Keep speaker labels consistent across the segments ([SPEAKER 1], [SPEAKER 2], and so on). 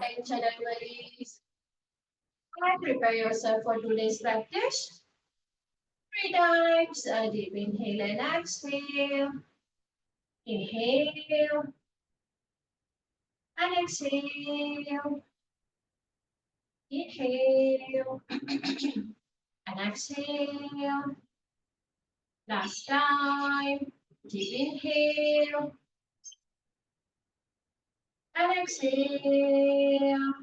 [SPEAKER 1] Attention, everybody. Prepare yourself for today's practice. 3 times. A deep inhale and exhale. Inhale and exhale. Inhale and exhale. Last time. Deep inhale and exhale.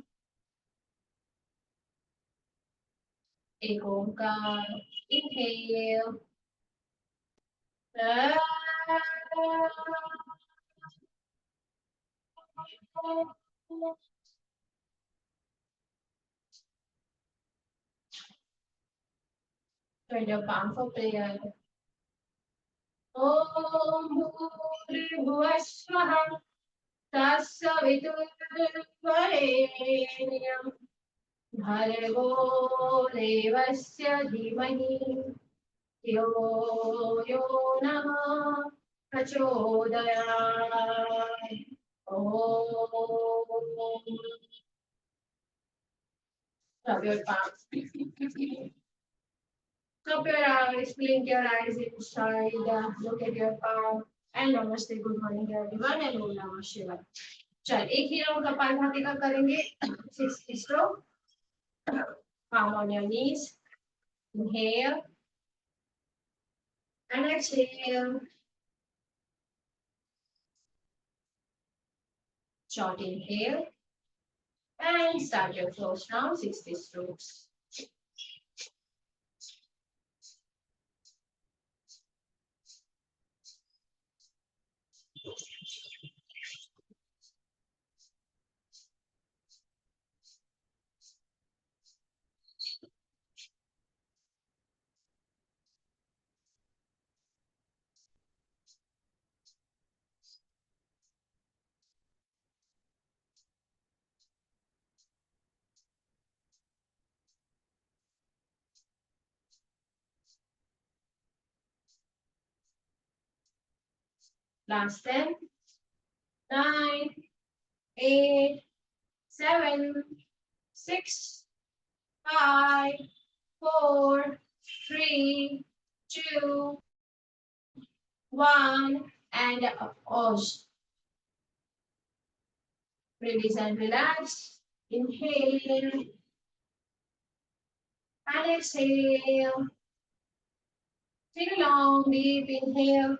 [SPEAKER 1] एक ओंकार. Inhale. Join your palm for prayer. Om Bhuribhuva Swaha Tassavituर्वरेण्यं भर्गो देवस्य धीमहि धियो यो नः प्रचोदयात्. Om. Rub your palms. Stop your eyes, blink your eyes inside, look at your palm, and namaste, good morning everyone, and Om Namah Shivaya. चल एक ही round kapalbhati का करेंगे. 60 stroke. Palm on your knees. Inhale and exhale. Short inhale and start your close round. 60 strokes. Last 10, 9, 8, 7, 6, 5, 4, 3, 2, 1, and pause. Release and relax. Inhale and exhale. Take a long deep inhale.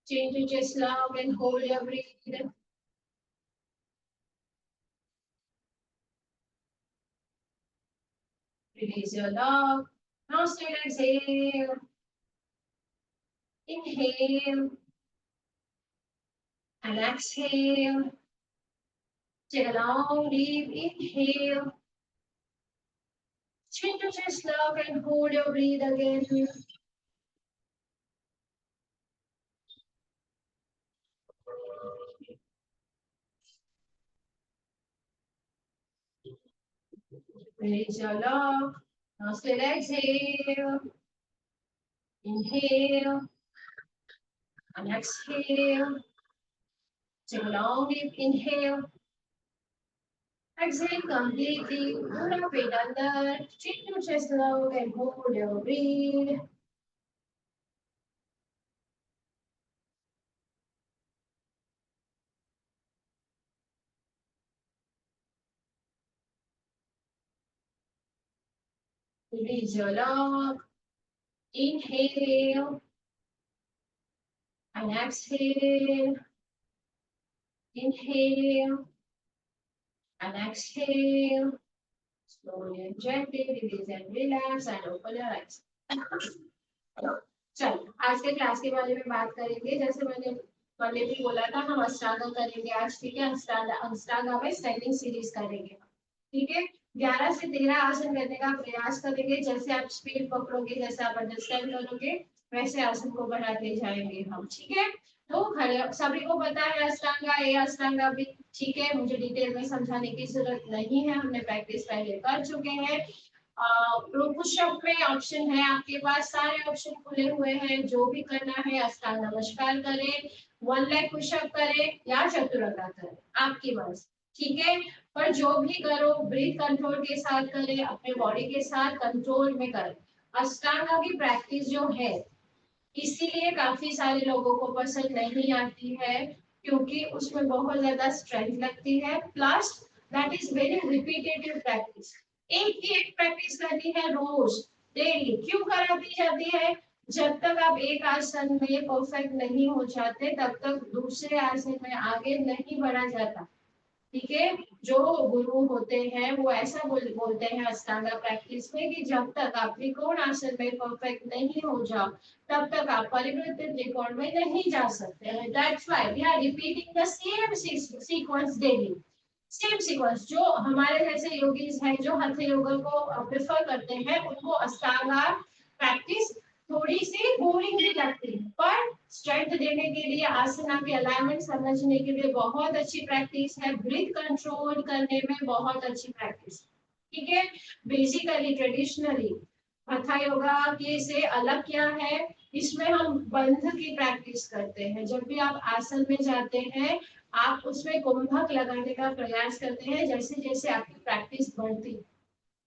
[SPEAKER 1] Change your chest long and hold your breath. Release your log. Now straight exhale. Inhale and exhale. Take a long deep inhale. Change your chest long and hold your breath again. Release your log. Now still exhale. Inhale and exhale. Take a long deep inhale. Exhale completely. Pura feet under. Chin to chest long and hold your breath. Release your log. Inhale and exhale. Inhale and exhale. Slowly and gently release and relax and open your eyes. चल आज के class के बारे में बात करेंगे. जैसे मैंने भी बोला था हम अष्टांगा करेंगे आज. ठीक है, अष्टांगा में स्टैंडिंग सीरीज करेंगे. ठीक है, 11 से 13 आसन करने का प्रयास करेंगे. जैसे आप स्पीड पकड़ोगे, जैसे आप अंडरस्टैंड करोगे, वैसे आसन को बढ़ाते जाएंगे हम. ठीक है, तो सभी को पता है अष्टांगा, ये अष्टांगा भी. ठीक है, मुझे डिटेल में समझाने की जरूरत नहीं है, हमने प्रैक्टिस पहले कर चुके हैं. पुशअप में ऑप्शन है आपके पास, सारे ऑप्शन खुले हुए हैं, जो भी करना है। अष्टांग नमस्कार करें, 1 लेग पुशअप करें या चतुरंगा करें, आपकी मर्जी, ठीक है। पर जो भी करो ब्रीथ कंट्रोल के साथ करें, अपने बॉडी के साथ कंट्रोल में करें। अष्टांगा की प्रैक्टिस जो है, इसीलिए काफी सारे लोगों को पसंद नहीं आती है, क्योंकि उसमें बहुत ज्यादा स्ट्रेंथ लगती है, plus that is very repetitive practice. एक ही एक प्रैक्टिस करनी है रोज, डेली। क्यों कराती जाती है? जब तक आप एक आसन में परफेक्ट नहीं हो जाते, तब तक दूसरे आसन में आगे नहीं बढ़ा जाता, ठीक है। जो गुरु होते हैं वो ऐसा बोलते हैं अष्टांगा प्रैक्टिस में कि जब तक आप त्रिकोण आसन में परफेक्ट नहीं हो जाओ, तब तक आप परिवृत्त त्रिकोण में नहीं जा सकते हैं। That's why we are repeating the same sequence daily, same sequence. जो हमारे जैसे योगीज हैं जो हठ योगा को प्रेफर करते हैं, उनको अष्टांगा प्रैक्टिस थोड़ी सी बोरिंग भी लगती है, पर स्ट्रेंथ देने के लिए, आसना के अलाइनमेंट समझने के लिए बहुत अच्छी प्रैक्टिस है, ब्रीथ कंट्रोल करने में बहुत अच्छी प्रैक्टिस, ठीक है। बेसिकली ट्रेडिशनली hatha योगा के से अलग क्या है, इसमें हम बंध की प्रैक्टिस करते हैं। जब भी आप आसन में जाते हैं, आप उसमें कुंभक लगाने का प्रयास करते हैं, जैसे जैसे आपकी प्रैक्टिस बढ़ती,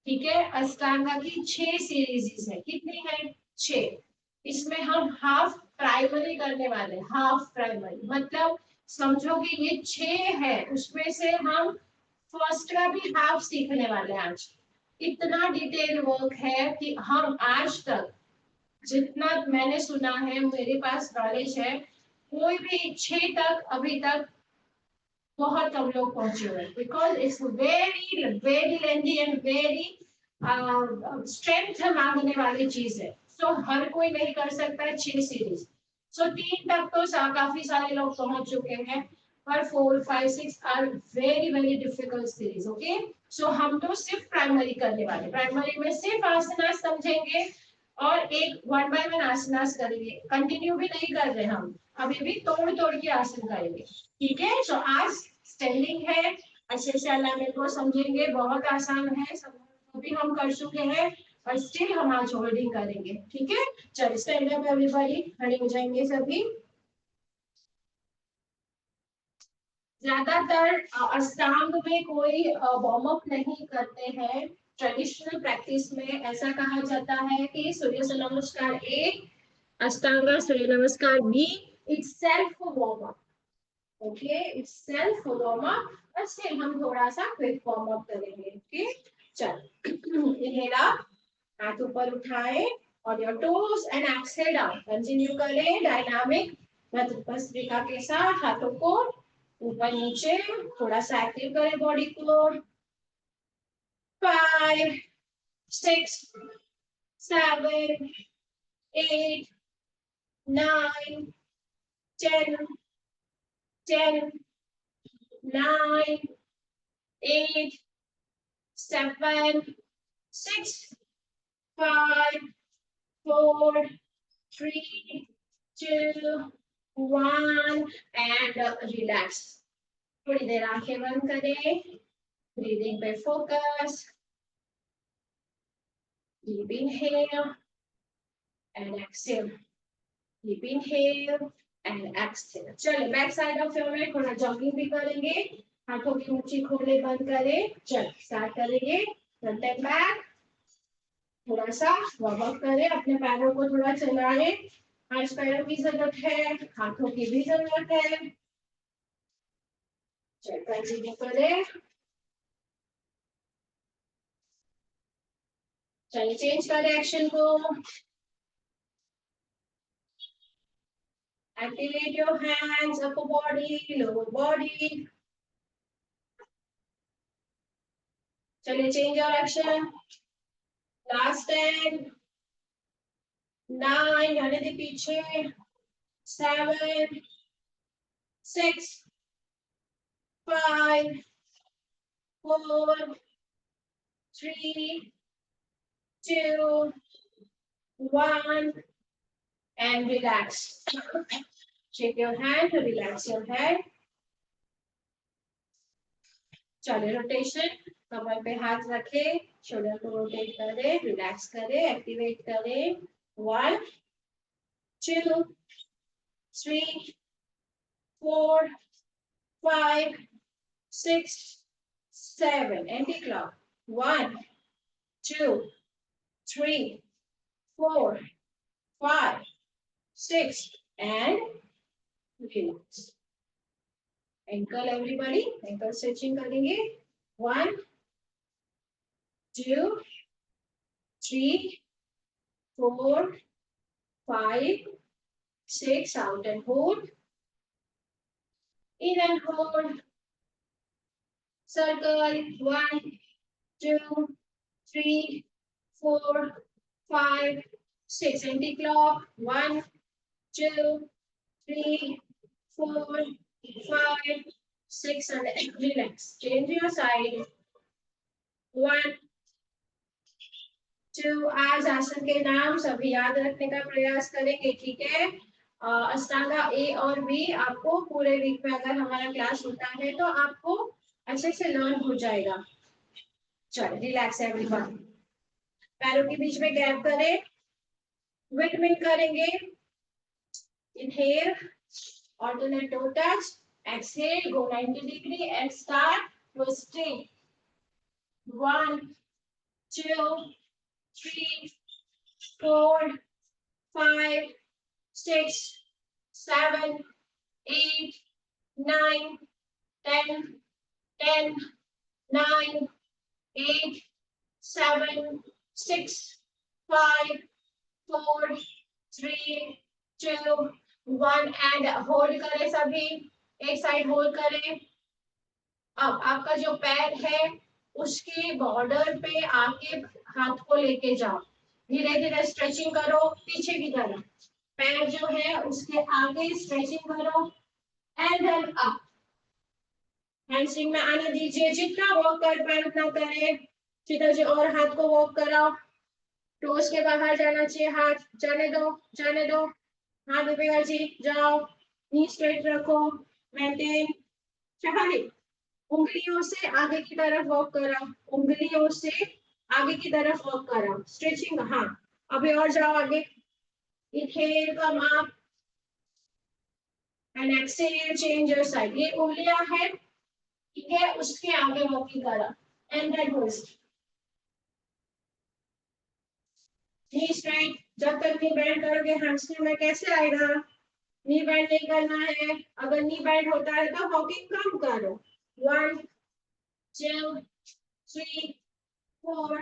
[SPEAKER 1] ठीक है। अष्टांगा की 6 सीरीज है, कितनी है? 6। इसमें हम हाफ प्राइमरी करने वाले, हाफ प्राइमरी मतलब समझो कि ये 6 है, उसमें से हम फर्स्ट का भी हाफ सीखने वाले हैं आज। इतना डिटेल वर्क है कि हम आज तक, जितना मैंने सुना है, मेरे पास नॉलेज है, कोई भी 6 तक अभी तक बहुत कम लोग पहुंचे हुए, because it's very very lengthy and very strength मांगने वाली चीज है। सो हर कोई नहीं कर सकता है 6 सीरीज। सो 3 तक तो काफी सारे लोग पहुंच चुके हैं, पर 4, 5, 6 are very very difficult series, okay. So हम तो सिर्फ प्राइमरी करने वाले, प्राइमरी में सिर्फ आसना समझेंगे और एक 1 बाय 1 आसनास करेंगे, कंटिन्यू भी नहीं कर रहे हम, अभी भी तोड़ तोड़ के आसन करेंगे, ठीक है। तो आज स्टैंडिंग है, अच्छे से अलाइनमेंट को समझेंगे, बहुत आसान है, सब भी हम कर चुके हैं, और स्टिल हम आज होल्डिंग करेंगे, ठीक है। चलिए स्टैंड अप एवरीबॉडी, खड़े हो जाएंगे सभी। ज्यादातर अष्टांग में कोई वार्म अप नहीं करते हैं। ट्रेडिशनल प्रैक्टिस में ऐसा कहा जाता है कि सूर्य नमस्कार ए, Ashtanga Surya Namaskar B, it's self warm up, okay, it's self warm up. बस स्टिल हम थोड़ा सा क्विक वार्म अप करेंगे, ओके। चल इनहेल अप, हाथ ऊपर उठाए और your toes and exhale down, continue करें डायनामिक भस्त्रिका के साथ, हाथों को ऊपर नीचे थोड़ा सा एक्टिव करें बॉडी को। 5, 6, 7, 8, 9, 10, 10, 9, 8, 7, 6, 5, 4, 3, 2, 1 एंड रिलैक्स। थोड़ी देर आंखें बंद करें, ब्रीदिंग पे focus, deep inhale and exhale, deep inhale and exhale। चलिए बैक साइड ऑफ योर में थोड़ा जॉगिंग भी करेंगे, हाथों की ऊंची खोले बंद करें। चल स्टार्ट करेंगे, फ्रंट एंड बैक, थोड़ा सा वार्म अप करें, अपने पैरों को थोड़ा चलाएं, आज पैरों की जरूरत है, हाथों की भी जरूरत है। चल कंटिन्यू करें। चलिए चेंज करें एक्शन को, activate your hands, upper body, lower body। चलिए चेंज योर एक्शन, लास्ट 10, 9 यानी दे पीछे, 7, 6, 5, 4, 3, 2, 1 and relax। Shake your hand to relax your head। चलिए रोटेशन, कमर पे हाथ रखे, शोल्डर को रोटेट करें, रिलैक्स करें, एक्टिवेट करें. 1 2 3 4 5 6 7. Anti clock. 1 2 3 4 5 6 and relax. Ankle everybody, ankle stretching करेंगे. 1 2 3 4 5 6. Out and hold. In and hold. Circle. 1 2 3 4 5 6. Anti-clock. 1 2 3 4 5 6 and relax. Change your side. 1 2. आज आसन के नाम सभी याद रखने का प्रयास करेंगे, ठीक है. अष्टांगा ए और बी आपको पूरे वीक में अगर हमारा क्लास होता है तो आपको अच्छे से लर्न हो जाएगा. चलो रिलैक्स एवरीवन. पैरों के बीच में गैप करें. विंड करेंगे. Inhale, alternate toe touch. Exhale, go 90 degree and start twisting. 1 2 3 4 5 6 7 8 9 10 10 9 8 7 6 5 4 3 2 1 and hold करें सभी. एक साइड होल्ड करें. अब आपका जो पैर है उसके बॉर्डर पे आके हाथ को लेके जाओ. धीरे धीरे स्ट्रेचिंग करो पीछे की तरफ. पैर जो है उसके आगे स्ट्रेचिंग करो एंड देन अप. हैमस्ट्रिंग में आने दीजिए. जितना वॉक कर पाए उतना करें. सीधा जी और हाथ को वॉक कराओ. टोस के बाहर जाना चाहिए. हाथ जाने दो, जाने दो. हाथ दीपिका जी जाओ. नी स्ट्रेट रखो. मेंटेन. चलिए उंगलियों से आगे की तरफ वॉक कराओ. उंगलियों से आगे की तरफ वॉक कराओ. स्ट्रेचिंग. हाँ अभी और जाओ आगे. Inhale come up and exhale change your side. ये उंगलियां है, ठीक है, उसके आगे वॉकिंग करा and then twist. Knee straight. जब तक नी बेंड करोगे हैमस्ट्रिंग में कैसे आएगा. नी बेंड नहीं करना है. अगर नी बेंड होता है तो वॉकिंग कम करो. 1 2 3 4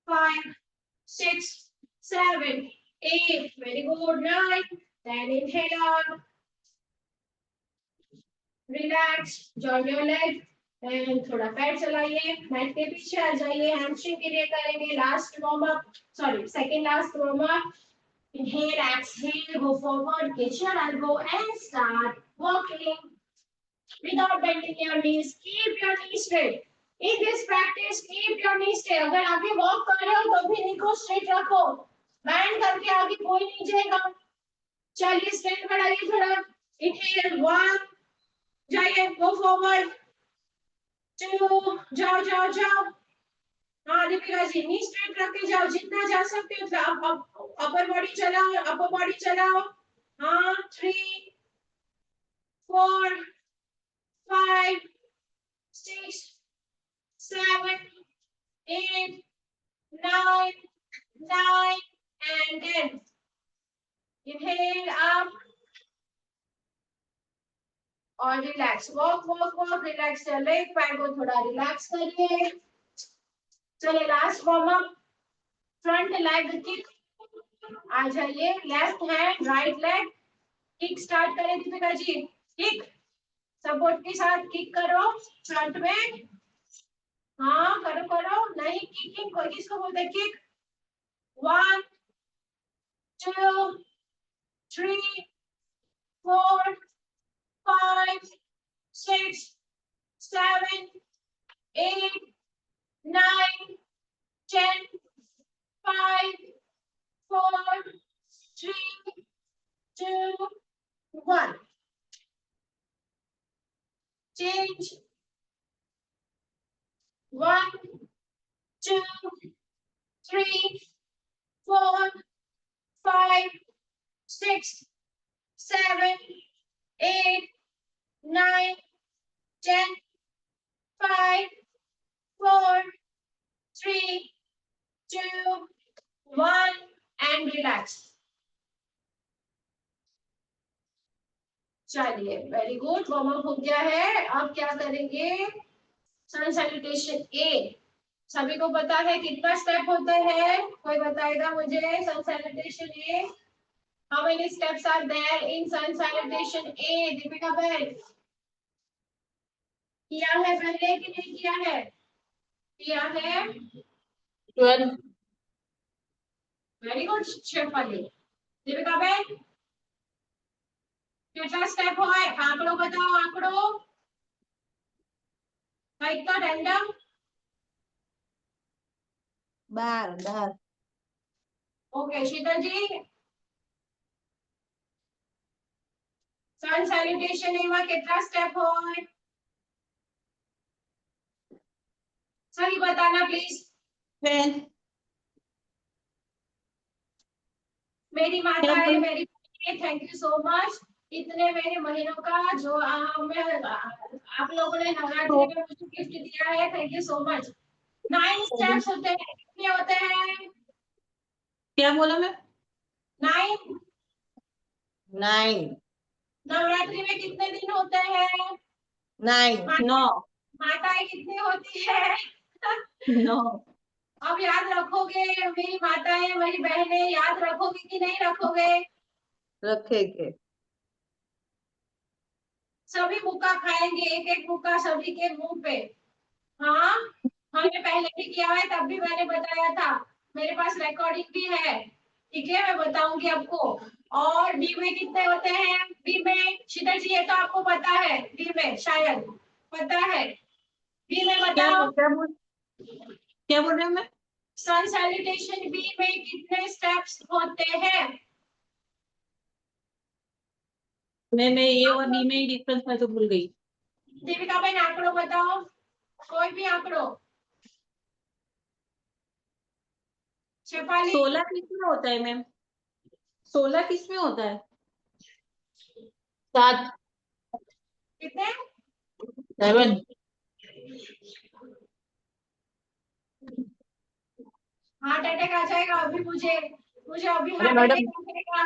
[SPEAKER 1] 5 6 7 8. Very good. 9. Then inhale up. Relax. Join your leg. And थोड़ा पैर चलाइए. मैट के पीछे आ जाइए. हैमस्ट्रिंग के लिए करेंगे last warm up. Sorry second last warm up. Inhale, exhale, go forward, get your elbow and start walking without bending your knees. Keep your knees straight. In this practice, keep your knees straight. अगर आगे walk कर रहे हो तो भी नी को straight रखो. Bend करके आगे कोई नहीं जाएगा. चलिए straight बढ़ाइए थोड़ा. Inhale, 1. जाइए, go forward. 2. जाओ जाओ जाओ. हाँ दीपिका जी नी स्ट्रेट रख के जाओ. जितना जा सकते हो उतना. अपर बॉडी चलाओ. अपर बॉडी चलाओ. हाँ 3 4 5 6 7 8 9 9 and 10. Inhale up और relax. Walk walk walk. Relax चले. पैर को थोड़ा रिलैक्स करिए. चलिए last warm up. Front leg kick. आ जाइए. Left hand right leg kick start करें दीपिका जी. किक सपोर्ट के साथ किक करो फ्रंट में. हाँ करो करो. नहीं किकिंग किसको बोलते हैं किक. 1 2 3 4 5 6 7 8 9 10 5 4 3 2 1. Change. 1 2, 3, 4, 5, 6, 7, 8, 9, 10, 5, 4, 3, 2, 1 and relax. चलिए वेरी गुड, वार्म अप हो गया है। अब क्या करेंगे, सन सैल्यूटेशन ए। सभी को पता है कितना स्टेप होते हैं, कोई बताएगा मुझे? Sun salutation A, how many steps are there in sun salutation A? Deepika बहन, किया है पहले कि नहीं किया है? किया है
[SPEAKER 2] 12।
[SPEAKER 1] Very good Shefali. दीपिका बहन, कितना स्टेप हुआ है? आंकड़ों बताओ, आंकड़ों का रैंडम
[SPEAKER 2] 12।
[SPEAKER 1] ओके। शीतल जी, सन सैल्यूटेशन ए में कितना स्टेप हुआ है? सही बताना प्लीज।
[SPEAKER 2] 10।
[SPEAKER 1] मेरी
[SPEAKER 2] क्या
[SPEAKER 1] माता है,
[SPEAKER 2] बोल
[SPEAKER 1] मेरी थैंक यू सो मच। इतने मेरे महीनों का जो आप लोगों ने नवरात्रि में मुझे गिफ्ट दिया है, thank you so much. 9 steps होते हैं, कितने होते हैं?
[SPEAKER 2] क्या बोला मैं?
[SPEAKER 1] 9।
[SPEAKER 2] 9।
[SPEAKER 1] नवरात्रि में कितने दिन होते हैं?
[SPEAKER 2] 9।
[SPEAKER 1] माताएं कितनी होती है?
[SPEAKER 2] 9।
[SPEAKER 1] अब याद रखोगे? मेरी माताएं, मेरी बहनें याद रखोगे कि नहीं रखोगे?
[SPEAKER 2] रखेंगे।
[SPEAKER 1] सभी मुक्का खाएंगे, एक एक मुक्का सभी के मुंह पे। हाँ, हमने पहले भी किया है, तब भी मैंने बताया था, मेरे पास रिकॉर्डिंग भी है। ठीक है, मैं बताऊंगी आपको। और बी में कितने होते हैं? बी में शीतल जी, ये तो आपको पता है, बी में शायद पता है। बी में बताओ,
[SPEAKER 2] क्या बोल रहे हैं मैं?
[SPEAKER 1] सन सैल्यूटेशन बी में कितने स्टेप्स होते हैं?
[SPEAKER 2] मैं ए और बी में ही डिफरेंस मैं तो भूल गई।
[SPEAKER 1] दीपिका बहन, आंकड़ों बताओ, कोई भी आंकड़ों। शेफाली,
[SPEAKER 2] 16 किस में होता है मैम? 16 किस में होता है? 7।
[SPEAKER 1] कितने?
[SPEAKER 2] 7।
[SPEAKER 1] हार्ट अटैक आ जाएगा अभी मुझे, अभी
[SPEAKER 2] अरे
[SPEAKER 1] हार्ट
[SPEAKER 2] मैडम,
[SPEAKER 1] अटैक आ जाएगा।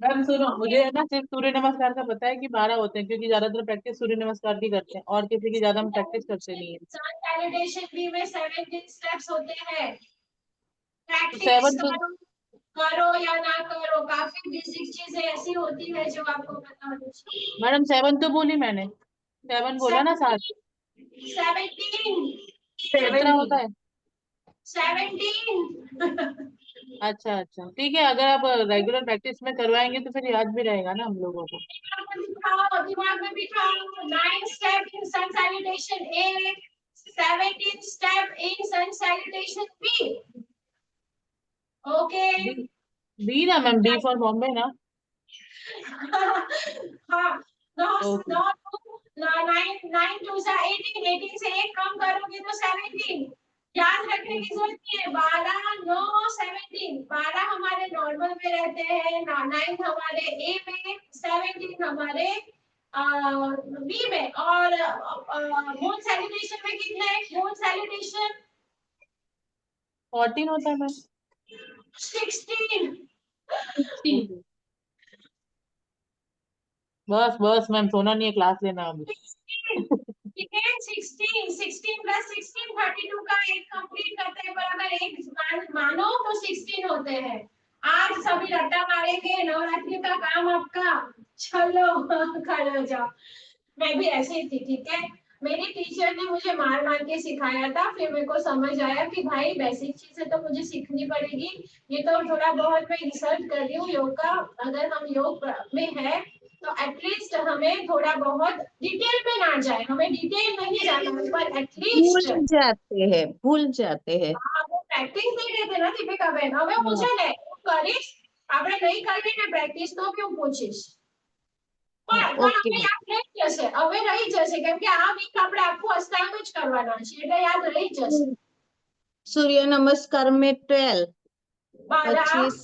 [SPEAKER 2] मैम सुनो, मुझे है ना सिर्फ सूर्य नमस्कार का पता है कि 12 होते हैं, क्योंकि ज्यादातर प्रैक्टिस सूर्य नमस्कार की करते हैं और किसी की ज्यादा हम प्रैक्टिस करते नहीं है।
[SPEAKER 1] सन सैल्यूटेशन बी में 17 स्टेप्स होते हैं।
[SPEAKER 2] तो
[SPEAKER 1] प्रैक्टिस
[SPEAKER 2] 7 तो
[SPEAKER 1] करो या ना करो, काफी बेसिक चीजें ऐसी होती है जो आपको पता होनी चाहिए।
[SPEAKER 2] मैडम 7 तो बोली मैंने, 7 बोला ना, 7।
[SPEAKER 1] 17,
[SPEAKER 2] कितना होता है?
[SPEAKER 1] 17।
[SPEAKER 2] अच्छा अच्छा, ठीक है, अगर आप रेगुलर प्रैक्टिस में करवाएंगे तो फिर याद भी रहेगा ना हम लोगों को।
[SPEAKER 1] दिमाग में बिठाओ, 9 step in sun salutation A, 17 step in sun salutation B. Okay.
[SPEAKER 2] B, B ना मैम, बी फॉर बॉम्बे ना।
[SPEAKER 1] हाँ, नौ
[SPEAKER 2] ओके।
[SPEAKER 1] नौ नाइन, 9 टू सा 18, 18 से एक कम करोगे तो 17। याद रखने की जरूरत नहीं है, 12 9 17। 12 हमारे नॉर्मल में रहते हैं, 9 हमारे ए में, 17 हमारे बी में। और मून सैल्यूटेशन में कितने? मून सैल्यूटेशन
[SPEAKER 2] 14 होता है मैम।
[SPEAKER 1] 16।
[SPEAKER 2] ओके। बस बस मैम, सोना नहीं है, क्लास लेना अभी।
[SPEAKER 1] ठीक है, 16 प्लस 16 32 का एक कंप्लीट करते हैं, पर अगर एक मानो तो 16 होते हैं। आज सभी रट्टा मारेंगे, नवरात्रि का काम आपका। चलो खड़े हो जाओ। मैं भी ऐसे ही थी, ठीक है। मेरी टीचर ने मुझे मार मार के सिखाया था, फिर मेरे को समझ आया कि भाई बेसिक चीजें तो मुझे सीखनी पड़ेगी। ये तो थोड़ा बहुत मैं रिसर्च कर रही हूँ योग का, अगर हम योग में है तो एटलीस्ट हमें थोड़ा बहुत डिटेल में ना जाए, हमें डिटेल नहीं जाना, पर एटलीस्ट
[SPEAKER 2] भूल जाते हैं।
[SPEAKER 1] પ્રેક્ટિસ નહીં રહેતી ને દીપિકા બેન, હવે હું
[SPEAKER 2] हाँ।
[SPEAKER 1] છે ને હું કરીશ, આપણે નહીં કરવી ને પ્રેક્ટિસ તો કેવું પૂછીશ,
[SPEAKER 2] हाँ,
[SPEAKER 1] પણ
[SPEAKER 2] ओके
[SPEAKER 1] આપણે યાદ રહી જશે, હવે રહી જશે, કેમ કે આ વીક આપણે આખું અષ્ટાંગ જ કરવાના છે, એટલે યાદ રહી જશે।
[SPEAKER 3] सूर्य नमस्कार में 12,
[SPEAKER 1] 12,
[SPEAKER 3] 25,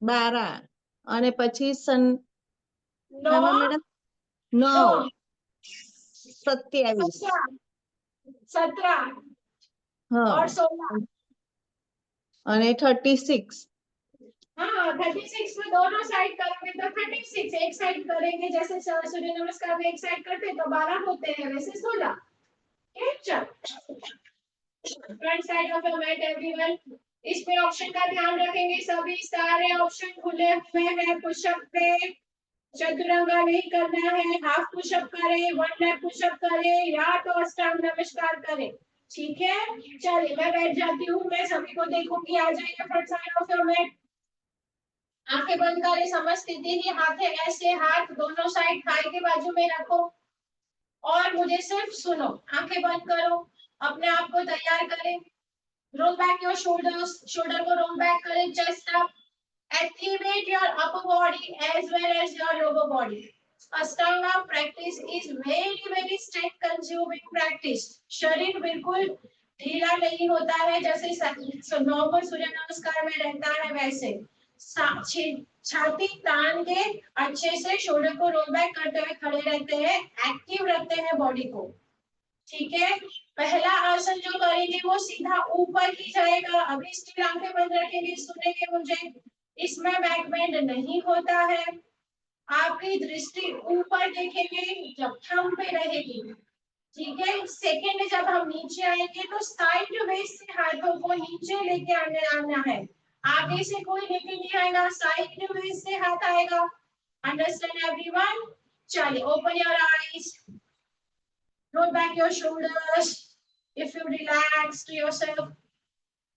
[SPEAKER 3] 12 અને પછી
[SPEAKER 1] नौ,
[SPEAKER 3] મેડમ 9, 27,
[SPEAKER 1] 17
[SPEAKER 3] हाँ
[SPEAKER 1] और 16।
[SPEAKER 3] અને 36,
[SPEAKER 1] हाँ 36 में दोनों साइड करोगे तो 36, एक साइड करेंगे जैसे सूर्य नमस्कार में एक साइड करते तो 12 होते हैं, वैसे 16। Front side of your mat everyone. इसमें ऑप्शन का ध्यान रखेंगे, सभी सारे ऑप्शन खुले हुए हैं। पुशअप पे चतुरंगा नहीं करना है, हाफ पुशअप करें, 1 लेग पुशअप करें या तो अष्टांग नमस्कार करें। ठीक है, चलिए मैं बैठ जाती हूँ, मैं सभी को देखूंगी। आ जाइए front side of your mat, आंखें बंद करें, समझ स्थिति ही हाथ है ऐसे, हाथ दोनों साइड थाई के बाजू में रखो और मुझे सिर्फ सुनो। आंखें बंद करो, अपने आप को तैयार करें। Roll back your shoulders, shoulder को रोल बैक करें, chest up, activate your upper body as well as your lower body. Ashtanga practice is very strength consuming practice. शरीर बिल्कुल ढीला नहीं होता है जैसे नॉर्मल सूर्य नमस्कार में रहता है वैसे। छाती तान के अच्छे से शोल्डर को रोल बैक करते हुए खड़े रहते हैं, एक्टिव रखते हैं बॉडी को। ठीक है, पहला आसन जो करेंगे वो सीधा ऊपर ही जाएगा। अभी स्टिल आंखें बंद रखेंगे, सुनेंगे मुझे। इसमें बैक बेंड नहीं होता है, आपकी दृष्टि ऊपर देखेंगे जब थंब पे रहेगी। ठीक है, सेकेंड जब हम नीचे आएंगे तो साइड वेस्ट से हाथों को नीचे लेके आना है। आगे से कोई लेके नहीं आएगा, साइड वेस्ट से हाथ आएगा। Understand everyone? चलिए, open your eyes, roll back your shoulders if you relax to yourself.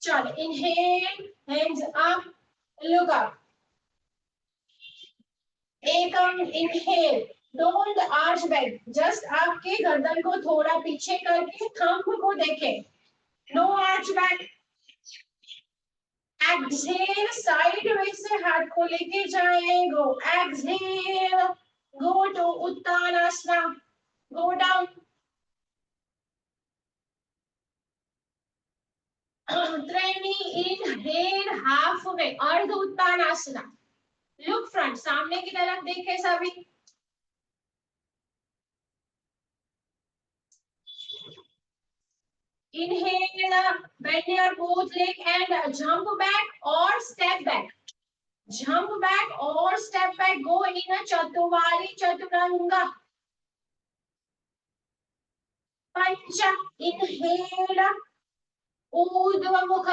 [SPEAKER 1] चलो, inhale, hands up, look up. Ekam inhale, don't arch back, just आपके गर्दन को थोड़ा पीछे करके थंब को देखें, no arch back. Exhale, sideways से हाथ को लेके जाएं, go. Exhale, go to उत्तानासना, go down. त्रिणी, inhale halfway, अर्ध उत्तानासना। Look front, सामने की तरफ देखें सभी। Inhale, bend your both leg and jump back or step back. Jump back or step back. Go in a चतुवारी चतुरंगा. पंच, inhale, urdhvamukha.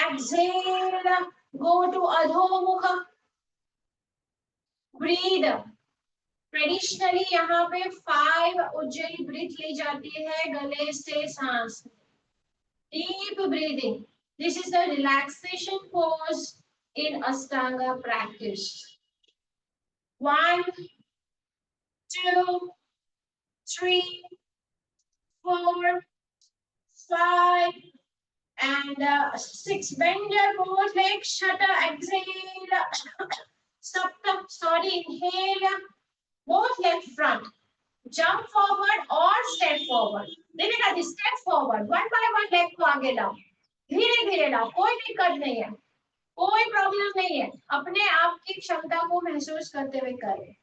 [SPEAKER 1] Exhale, go to adhomukha. Breathe. Traditionally यहाँ पे 5 उज्जयी ब्रीथ ली जाती है गले से सांस। Deep breathing, this is the relaxation pose in ashtanga practice. 1 2 3 4 5 and 6. Bend your both legs, shut up, exhale. Stop, sorry, inhale. Both legs front, jump forward or step forward. देखेगा जी, step forward, 1 by 1 leg को आगे लाओ, धीरे धीरे लाओ, कोई दिक्कत नहीं है, कोई प्रॉब्लम नहीं है। अपने आप की क्षमता को महसूस करते हुए करें।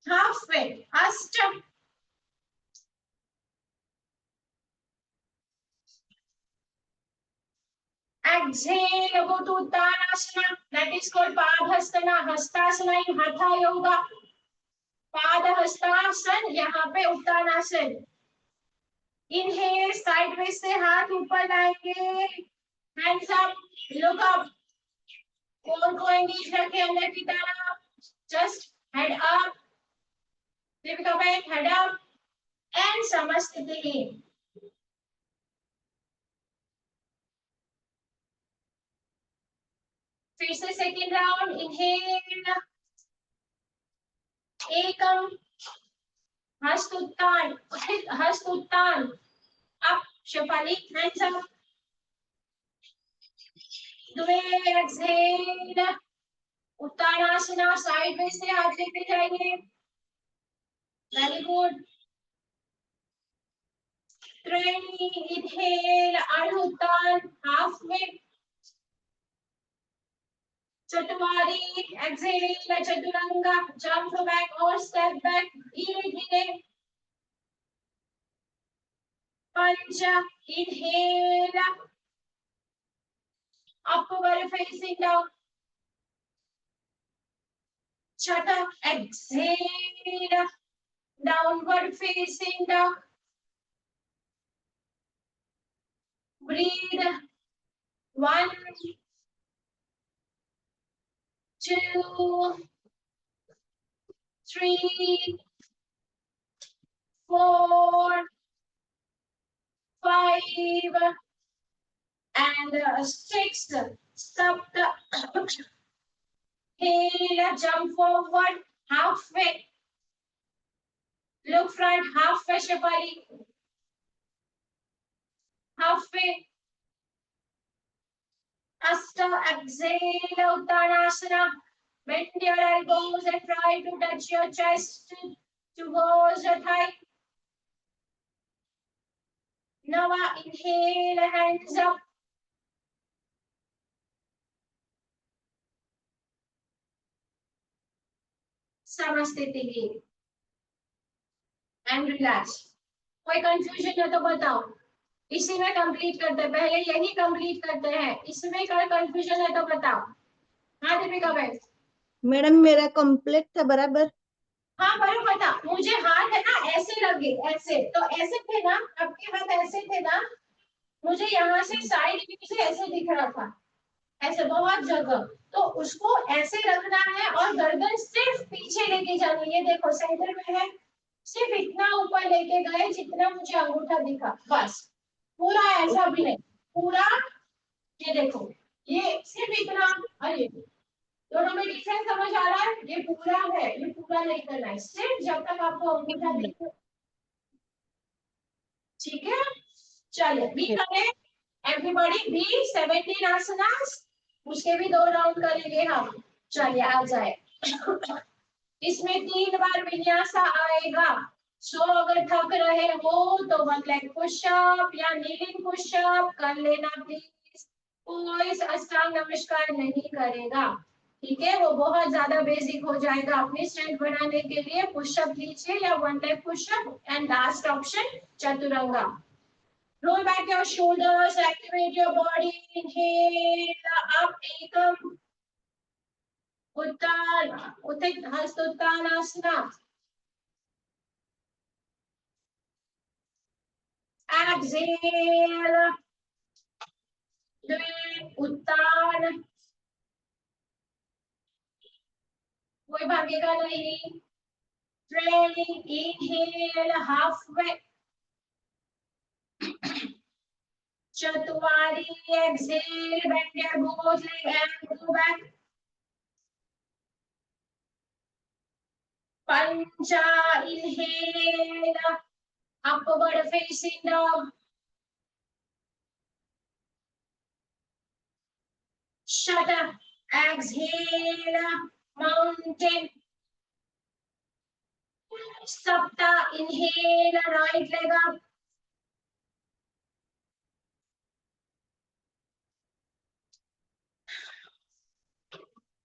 [SPEAKER 1] हाफ वे, अष्ट, exhale, go to uttanasana, that is called padhasana, hastasana in hatha yoga. Padahastasana, यहाँ पे उत्तानासन। इनहेल, साइडवेज से हाथ ऊपर लाएंगे, hands up, look up, core को एंगेज रखें अंदर की तरफ, जस्ट हेड अप, दीपिका बहन हेड अप एंड समस्थिति। फिर से सेकेंड राउंड, इनहेल, एकम, हस्त उत्तान, हस्त उत्तान, अप, शेफाली, हैंड्स अप, द्वे, एक्सहेल, उत्तानासना, साइड में से हाथ लेते जाइए, Very good. 3 inhale Ardha halfway. Chatwari exhale Chaturanga, jump back or step back. धीरे-धीरे. Pancha inhale upward facing dog. Chata exhale downward facing dog. Breathe. 1, 2, 3, 4, 5, and 6. Stop the heel, jump forward halfway. Look front halfway, Shefali. Halfway. Asta exhale Uttanasana. Bend your elbows and try to touch your chest towards the thigh. Nava inhale, hands up. Samasthiti and relax. कोई confusion है तो बताओ. इसी में complete करते हैं. पहले यही कंप्लीट करते हैं. इसमें कोई कंफ्यूजन है तो बताओ. हाँ दीपिका भाई.
[SPEAKER 3] मैडम मेरा कंप्लीट था बराबर.
[SPEAKER 1] हाँ बराबर था. मुझे हाथ है ना ऐसे लगे, ऐसे तो ऐसे थे ना. आपके हाथ ऐसे थे ना. मुझे यहाँ से साइड व्यू से ऐसे दिख रहा था. ऐसे बहुत जगह. तो उसको ऐसे रखना है और गर्दन सिर्फ पीछे लेके जानी. ये देखो सेंटर में है. सिर्फ इतना ऊपर लेके गए जितना मुझे अंगूठा दिखा. बस. पूरा ऐसा भी नहीं. पूरा ये देखो. ये सिर्फ इतना. अरे दोनों में डिफरेंस समझ आ रहा है. ये पूरा है. ये पूरा नहीं करना है. सिर्फ जब तक आपको अंगूठा दिखे. ठीक है. चलिए बी करें. एवरीबॉडी बी 17 आसनास. उसके भी 2 राउंड करेंगे हम. चलिए आ जाए. इसमें 3 बार विन्यासा आएगा. सो अगर थक रहे हो तो 1 लेग पुशअप या नीलिंग पुशअप कर लेना प्लीज. कोई अष्टांग नमस्कार नहीं करेगा. ठीक है. वो बहुत ज्यादा बेसिक हो जाएगा. अपनी स्ट्रेंथ बढ़ाने के लिए पुशअप लीजिए या 1 leg push up. And last option chaturanga. Roll back your shoulders, activate your body. Inhale up, ekam. Utthita Hastuttanasana. Exhale. Uttan. कोई भागेगा नहीं. Trailing. Inhale halfway. Chatwari, exhale, bend your both legs and go back. Pancha, inhale, upward facing dog. Shata, exhale, mountain. Sapta, inhale, right leg up.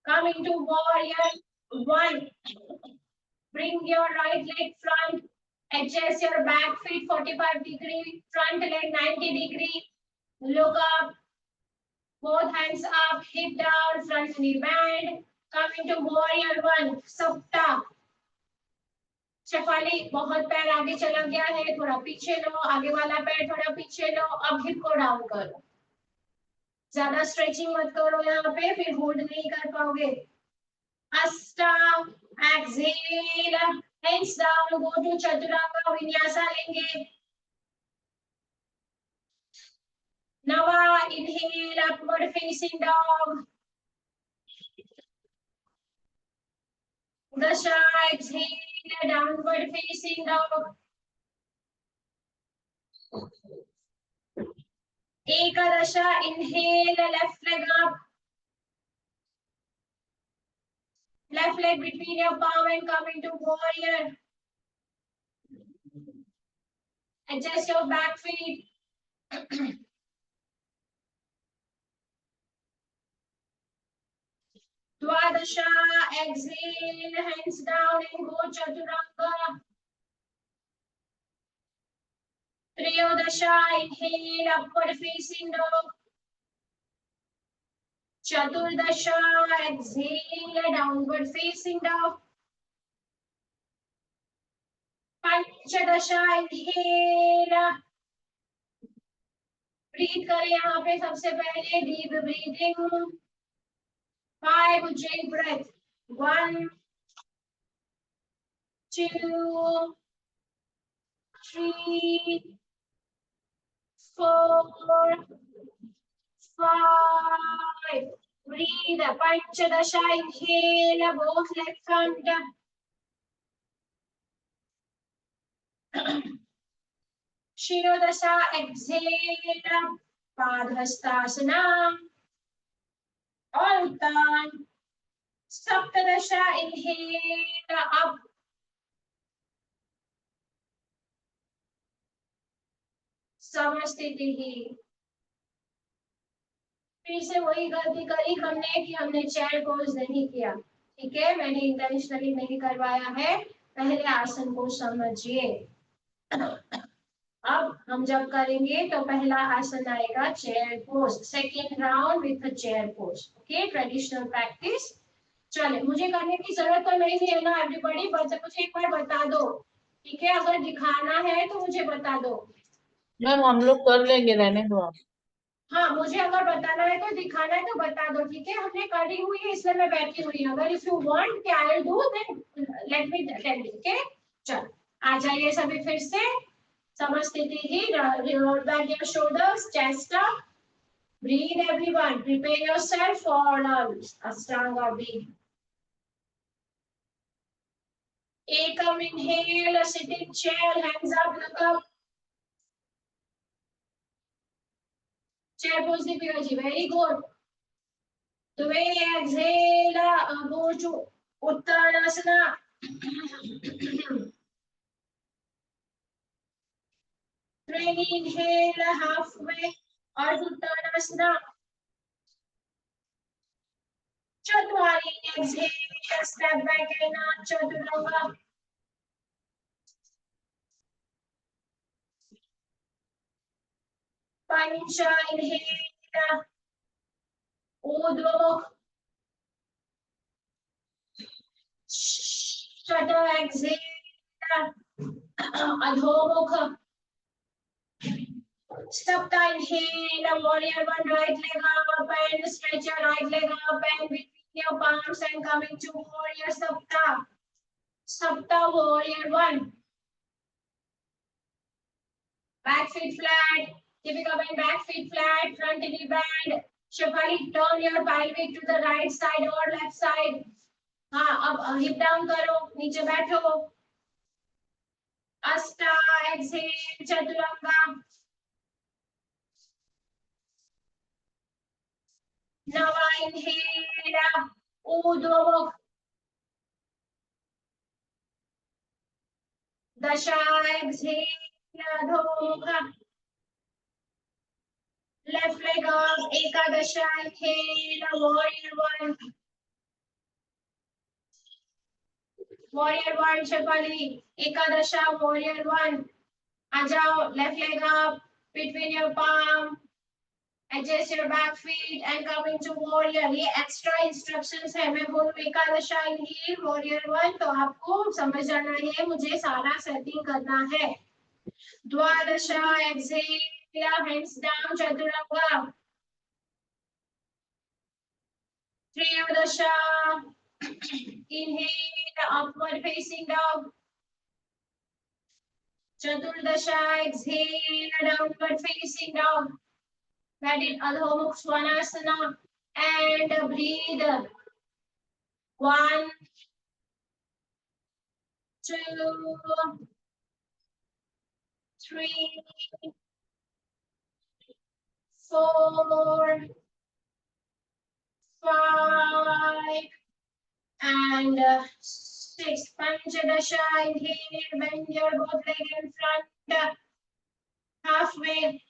[SPEAKER 1] Coming to warrior 1. Bring your right leg front. Adjust your back feet 45 degree. Front leg 90 degree. Look up. Both hands up. Hip down. Front knee bend. Coming to warrior 1. Sapta. Shefali बहुत पैर आगे चला गया है. थोड़ा पीछे लो. आगे वाला पैर थोड़ा पीछे लो. अब हिप को डाउन करो. ज्यादा स्ट्रेचिंग मत करो यहाँ पे. फिर होल्ड नहीं कर पाओगे. Asta, exhale, hands down, go to Chaturanga Vinyasa लेंगे. Nava, inhale, upward facing dog. Dasha, exhale, downward facing dog. Ekadasha, inhale, left leg up. Left leg between your palm and come into warrior. Adjust your back feet. Dwadasha, exhale, hands down and go Chaturanga. Triyodasha, inhale, upward facing dog. Chaturdasha, exhale, downward facing dog. Panchadasha, inhale. Breathe करें यहाँ पे सबसे पहले deep breathing 5 ujjayi breath 1 2 3 4 5 breathe panchadasha inhale both legs front Shirodasha exhale Padhastasana all done Saptadasha inhale up समस्थिति ही फिर से वही गलती करी हमने कि हमने चेयर पोज नहीं किया ठीक है मैंने इंटेंशनली नहीं करवाया है पहले आसन को समझिए अब हम जब करेंगे तो पहला आसन आएगा chair pose second round with chair pose okay traditional practice चले मुझे करने की जरूरत तो नहीं है ना एवरीबॉडी बस मुझे एक बार बता दो ठीक है अगर दिखाना है तो मुझे बता दो
[SPEAKER 2] मैम हम लोग कर लेंगे रहने दो आप
[SPEAKER 1] हाँ मुझे अगर बताना है तो दिखाना है तो बता दो ठीक है हमने करी हुई है इसलिए मैं बैठी हुई हूँ अगर इफ यू वांट कि I will do then let me tell you okay चल आ जाइए सभी फिर से समस्थिति ही roll back your shoulders chest up breathe everyone prepare yourself for ashtanga breathe ekam inhale sitting chair hands up look up chair pose Deepika ji very good the way exhale go to uttanasana then inhale halfway or uttanasana Chatwari exhale step back and chaturanga Pancha inhale Urdhva Chata exhale Adhomukha Sapta inhale warrior one right leg up and stretch your right leg up and between your palms and coming to warrior Sapta Sapta warrior one back feet flat keep it coming back feet flat front knee bend Shafali turn your pelvic to the right side or left side हाँ अब hip down करो नीचे बैठो अष्टा Excel Chaturanga नवा inhale urdhvamukha दशा exhale adhomukha left leg up एकादशा inhale warrior one Warrior one, Shefali. Ekadasha, warrior one. Ajao, left leg up, between your palm. Adjust your back feet and coming to warrior. ये extra instructions है मैं बोलूँ एकादशा inhale, warrior one तो आपको समझ जाना है मुझे सारा setting करना है. द्वादशा exhale, hands down, chaturanga. Triyodasha. Inhale, upward facing dog. Chaturdasha, exhale, downward facing dog. That is Adho Svanasana. And breathe. 1, 2, 3, 4, 5, and 6. Panchadasha, inhale, bend your both leg in front. halfway.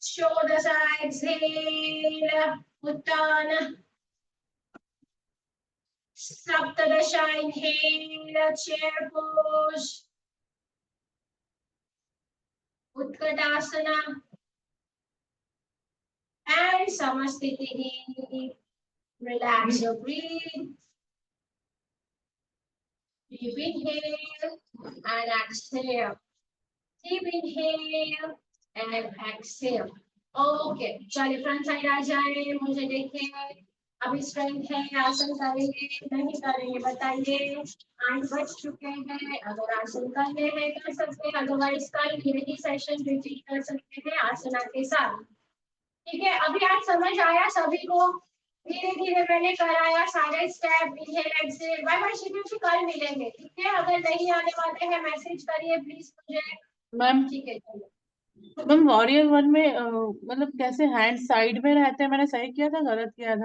[SPEAKER 1] Shodasa exhale. Uttana. Saptadasha inhale. Chair pose. Utkatasana. And Samastiti. Relax your breathe. Deep inhale and exhale. Deep inhale and exhale. Okay चलिए front side आ जाए, मुझे देखिए अभी strength है, आसन करेंगे नहीं करेंगे बताइए। 8 बज चुके हैं, अगर आसन करने हैं कर सकते हैं, अदरवाइज कल यही सेशन रिपीट कर सकते हैं आसना के साथ। ठीक है, अभी आज समझ आया सभी को? धीरे धीरे मैंने कराया सारे step, inhale exhale. Bye bye Shiv, कल मिलेंगे। ठीक है, अगर नहीं आने वाले हैं मैसेज करिए प्लीज मुझे।
[SPEAKER 2] मैम
[SPEAKER 1] ठीक है चलो।
[SPEAKER 2] मैम वॉरियर वन में मतलब कैसे हैंड साइड में रहते हैं, मैंने सही किया था गलत किया था?